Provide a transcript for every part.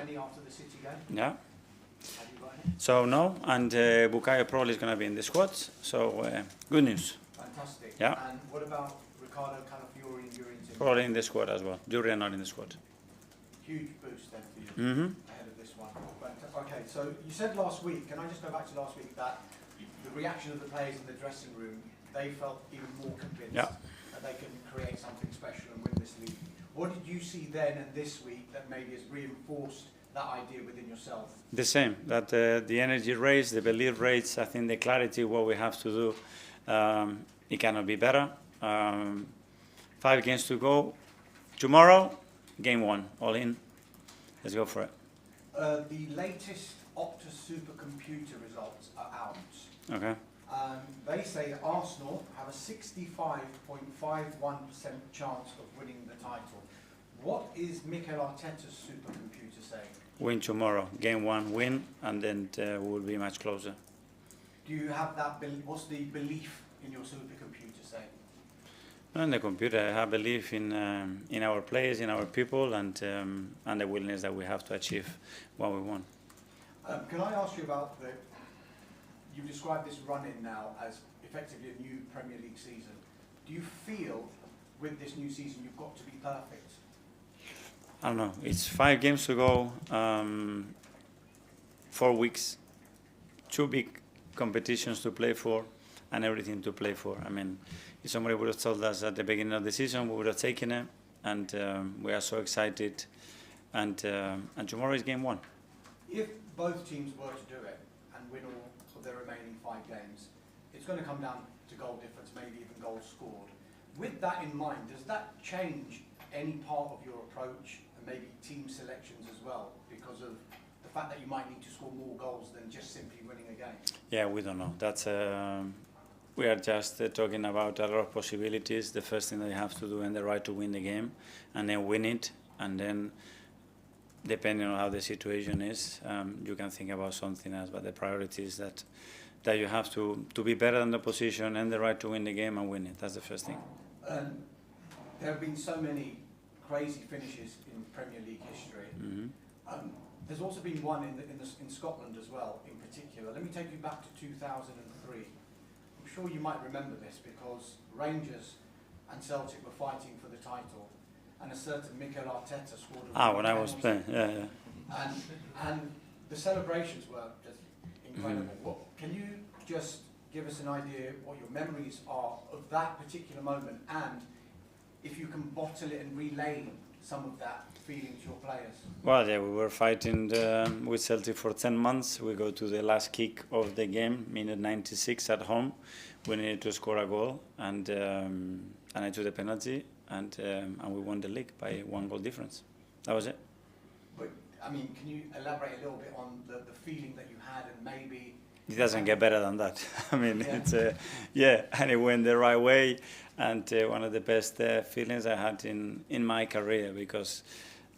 any after the City game? Yeah. Have you got any? So no, and Bukayo probably is going to be in the squad. So good news. Fantastic. Yeah. And what about Ricardo Calafiori and Urien's in? Probably in the squad as well. Durian not in the squad. Huge boost then for you ahead of this one. Okay, so you said last week, can I just go back to last week, that the reaction of the players in the dressing room, they felt even more convinced that they can create something special and win this league. What did you see then and this week that maybe has reinforced that idea within yourself? The same, that the energy raised, the belief raised, I think the clarity, what we have to do, it cannot be better. 5 games to go. Tomorrow, game 1, all in. Let's go for it. The latest Opta supercomputer results are out. Okay. They say that Arsenal have a 65.51% chance of winning the title. What is Mikel Arteta's supercomputer saying? Win tomorrow. Game 1, win, and then we'll be much closer. Do you have that? What's the belief in your supercomputer saying? In the computer, I have belief in our players, in our people, and the willingness that we have to achieve what we want. Can I ask you about you described this run-in now as effectively a new Premier League season. Do you feel with this new season you've got to be perfect? I don't know. It's 5 games to go, 4 weeks, 2 big competitions to play for, and everything to play for. I mean, if somebody would have told us at the beginning of the season, we would have taken it, and we are so excited. And tomorrow is game 1. If both teams were to do it and win all of their remaining 5 games, it's going to come down to goal difference, maybe even goals scored. With that in mind, does that change any part of your approach and maybe team selections as well, because of the fact that you might need to score more goals than just simply winning a game? Yeah, we don't know. That's we are just talking about a lot of possibilities. The first thing that you have to do and the right to win the game, and then win it, and then depending on how the situation is, you can think about something else. But the priority is that you have to be better than the opposition and the right to win the game and win it. That's the first thing. There have been so many crazy finishes in Premier League history. There's also been one in Scotland as well, in particular. Let me take you back to 2003. I'm sure you might remember this because Rangers and Celtic were fighting for the title, and a certain Mikel Arteta scored a when I was playing, yeah. And the celebrations were just incredible. Can you just give us an idea what your memories are of that particular moment, and if you can bottle it and relay some of that feeling to your players? Well, yeah, we were fighting with Celtic for 10 months. We go to the last kick of the game, minute 96 at home. We needed to score a goal, and I took the penalty, and we won the league by 1 goal difference. That was it. But, I mean, can you elaborate a little bit on the feeling that you had, and maybe... It doesn't get better than that. I mean, it's and it went the right way, and one of the best feelings I had in my career, because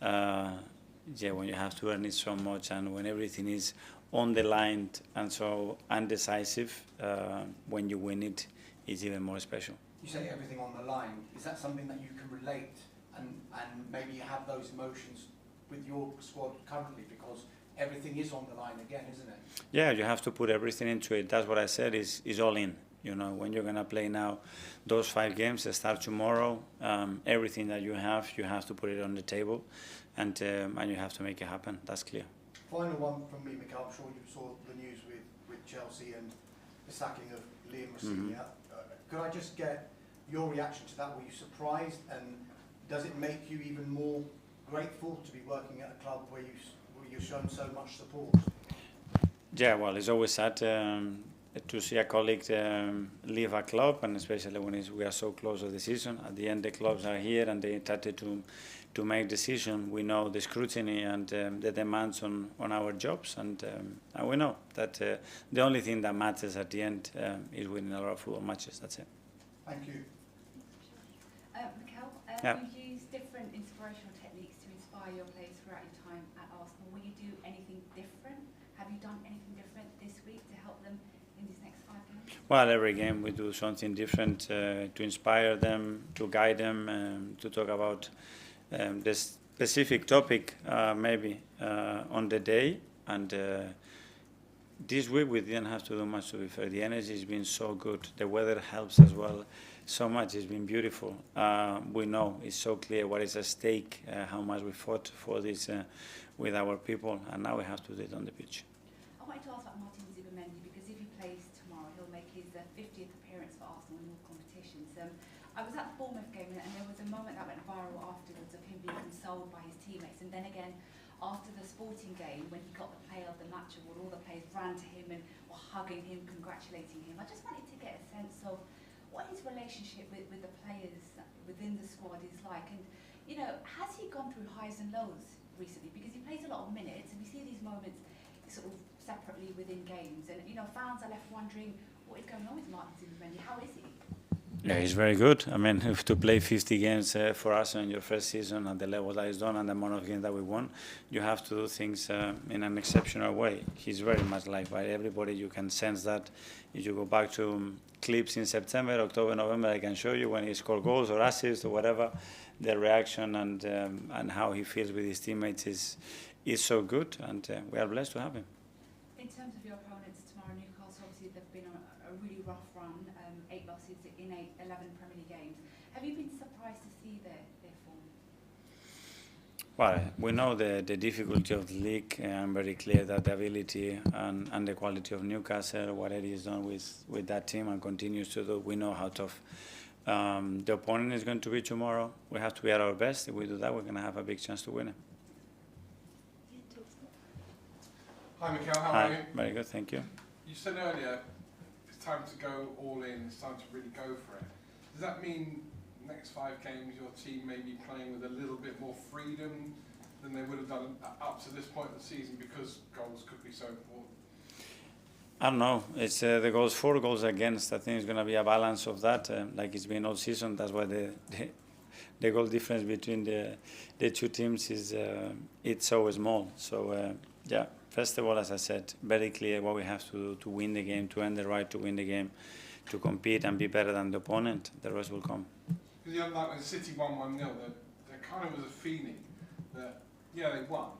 when you have to earn it so much and when everything is on the line and so undecisive, when you win it, it's even more special. You say everything on the line. Is that something that you can relate and maybe have those emotions with your squad currently, because everything is on the line again, isn't it? Yeah, you have to put everything into it. That's what I said, is all in. You know, when you're going to play now those 5 games that start tomorrow, everything that you have to put it on the table, and you have to make it happen. That's clear. Final one from me, Mikel. I'm sure you saw the news with Chelsea and the sacking of Liam Rosenior. Could I just get your reaction to that? Were you surprised, and does it make you even more grateful to be working at a club where you've shown so much support? Yeah, well, it's always sad to see a colleague leave a club, and especially when we are so close to the season. At the end, the clubs are here, and they started to make decisions. We know the scrutiny and the demands on our jobs, and we know that the only thing that matters at the end is winning a lot of football matches. That's it. Thank you. Mikel, you use different inspirational techniques to inspire your players throughout your time at Arsenal. Will you do anything different? Have you done anything different this week to help them in these next 5 games? Well, every game we do something different to inspire them, to guide them, to talk about specific topic maybe on the day, and this week we didn't have to do much, to be fair. The energy has been so good. The weather helps as well so much. It's been beautiful. We know it's so clear what is at stake, how much we fought for this with our people, and now we have to do it on the pitch. I wanted to ask about Martin Zubimendi, because if he plays tomorrow, he'll make his 50th appearance for Arsenal in all competitions. I was at the Bournemouth game, and there was a moment that went viral afterwards of him being consoled by his teammates, and then again after the Sporting game, when he got the player of the match award, all the players ran to him and were hugging him, congratulating him. I just wanted to get a sense of what his relationship with the players within the squad is like, and has he gone through highs and lows recently? Because he plays a lot of minutes, and we see these moments sort of separately within games, and fans are left wondering what is going on with Martin Zubimendi. How is he? Yeah, he's very good. I mean, if to play 50 games for us in your first season at the level that he's done and the amount of games that we won, you have to do things in an exceptional way. He's very much liked by everybody. You can sense that if you go back to clips in September, October, November. I can show you when he scored goals or assists or whatever. The reaction and how he feels with his teammates is so good, and we are blessed to have him. In terms of your opponents tomorrow, Newcastle, obviously they've been on a really rough run, 8 losses in 11 Premier League games. Have you been surprised to see their form? Well, we know the difficulty of the league. I'm very clear that the ability and the quality of Newcastle, what Eddie has done with that team and continues to do, we know how tough the opponent is going to be tomorrow. We have to be at our best. If we do that, we're going to have a big chance to win it. Hi Mikel, how Hi, are you? very good, thank you. You said earlier it's time to go all in, it's time to really go for it. Does that mean next 5 games your team may be playing with a little bit more freedom than they would have done up to this point of the season, because goals could be so important? I don't know. It's the goals for, goals against. I think it's going to be a balance of that, like it's been all season. That's why the goal difference between the two teams is it's so small. So yeah. First of all, as I said, very clear what we have to do to win the game, to earn the right to win the game, to compete and be better than the opponent. The rest will come. Because the other night when City won 1-0, there kind of was a feeling that, yeah, they won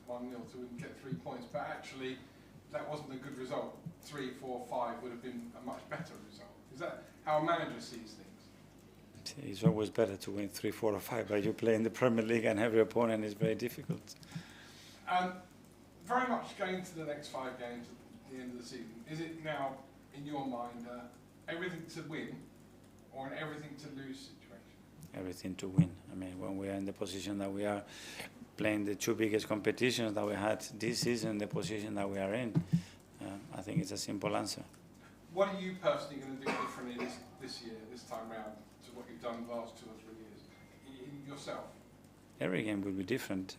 1-0 to get 3 points, but actually that wasn't a good result. 3, 4, 5 would have been a much better result. Is that how a manager sees things? It's always better to win 3, 4 or 5, but you play in the Premier League and every opponent is very difficult. Very much going into the next 5 games at the end of the season, is it now, in your mind, everything to win or an everything to lose situation? Everything to win. I mean, when we are in the position that we are playing the 2 biggest competitions that we had this season, the position that we are in, I think it's a simple answer. What are you personally going to do differently this year, this time round, to what you've done the last 2 or 3 years? Yourself? Every game will be different.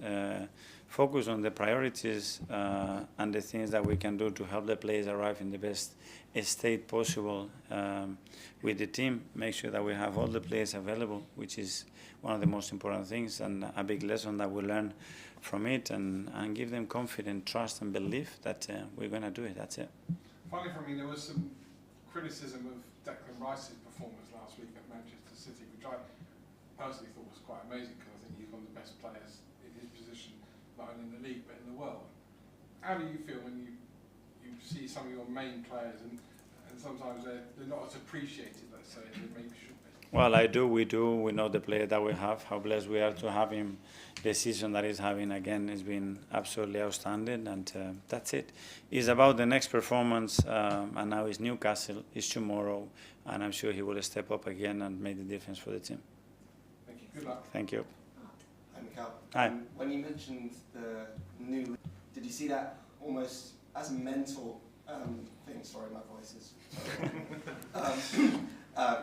Focus on the priorities and the things that we can do to help the players arrive in the best state possible with the team. Make sure that we have all the players available, which is one of the most important things, and a big lesson that we learn from it, and give them confidence, trust and belief that we're going to do it. That's it. Finally, for me, there was some criticism of Declan Rice's performance last week at Manchester City, which I personally thought was quite amazing, because I think he's one of the best players in his position, not only in the league but in the world. How do you feel when you see some of your main players and sometimes they're not as appreciated, let's say, as they maybe should be? Well, I do. We do. We know the player that we have, how blessed we are to have him. The season that he's having again has been absolutely outstanding, and that's it. It's about the next performance, and now it's Newcastle, it's tomorrow, and I'm sure he will step up again and make the difference for the team. Thank you. Good luck. Thank you. Hi, Mikel. Hi. When you mentioned the new, did you see that almost as a mental thing? Sorry, my voice is.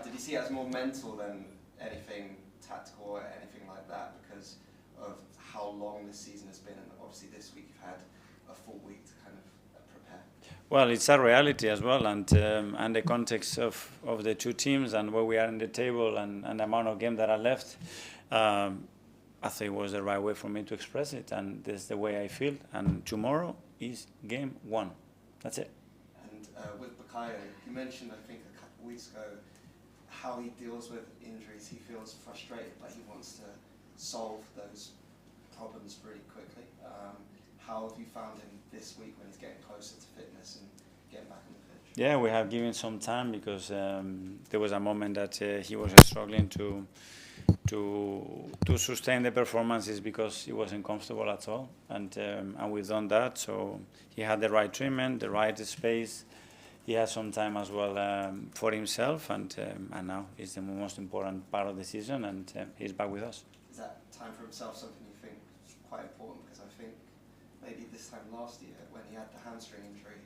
Did you see it as more mental than anything tactical or anything like that, because of how long this season has been, and obviously this week you've had a full week to kind of prepare? Well, it's a reality as well, and the context of the 2 teams and where we are in the table and the amount of games that are left. I think it was the right way for me to express it, and this is the way I feel. And tomorrow is game 1. That's it. And with Bukayo, you mentioned, I think a couple of weeks ago, how he deals with injuries. He feels frustrated, but he wants to solve those problems really quickly. How have you found him this week when he's getting closer to fitness and getting back on the pitch? Yeah, we have given some time because there was a moment that he was struggling to sustain the performances because he wasn't comfortable at all, and we've done that. So he had the right treatment, the right space. He had some time as well for himself, and now it's the most important part of the season, and he's back with us. Is that time for himself something you think is quite important? Because I think maybe this time last year when he had the hamstring injury,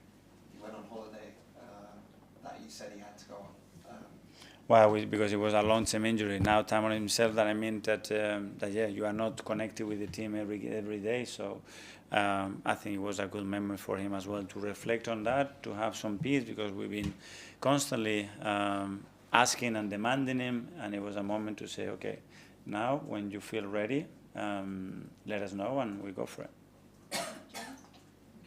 he went on holiday that you said he had to go on. Well, because it was a long-term injury. Now, time on himself. That I mean that yeah, you are not connected with the team every day. So I think it was a good memory for him as well to reflect on that, to have some peace, because we've been constantly asking and demanding him, and it was a moment to say, okay, now when you feel ready, let us know and we go for it.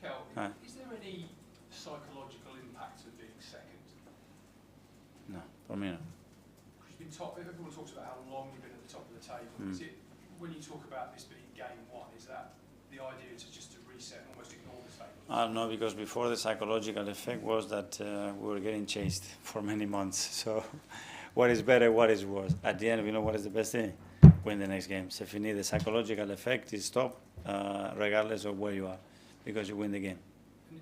Mikel, Hi. is there any psychological impact of being second? No, for me no. Because you've been top, everyone talks about how long you've been at the top of the table. Is it, when you talk about this being game one, is that the idea to just to reset and almost ignore the table? No, because before the psychological effect was that we were getting chased for many months. So what is better, what is worse? At the end, we know what is the best thing. Win the next game. So if you need the psychological effect, is stop, regardless of where you are, because you win the game.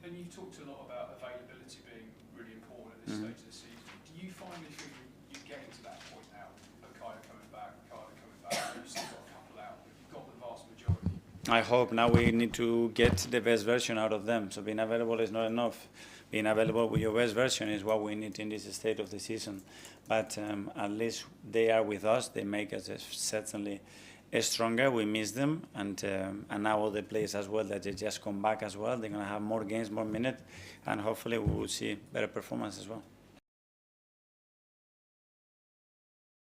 And you've talked a lot about availability being really important at this stage of the season. Do you finally feel you're getting to that point now? Kaya coming back, you've still got a couple out, but you've got the vast majority. I hope now we need to get the best version out of them. So being available is not enough. Being available with your best version is what we need in this state of the season. But at least they are with us. They make us certainly stronger. We miss them, and now all the players as well that they just come back as well. They're gonna have more games, more minutes, and hopefully we will see better performance as well.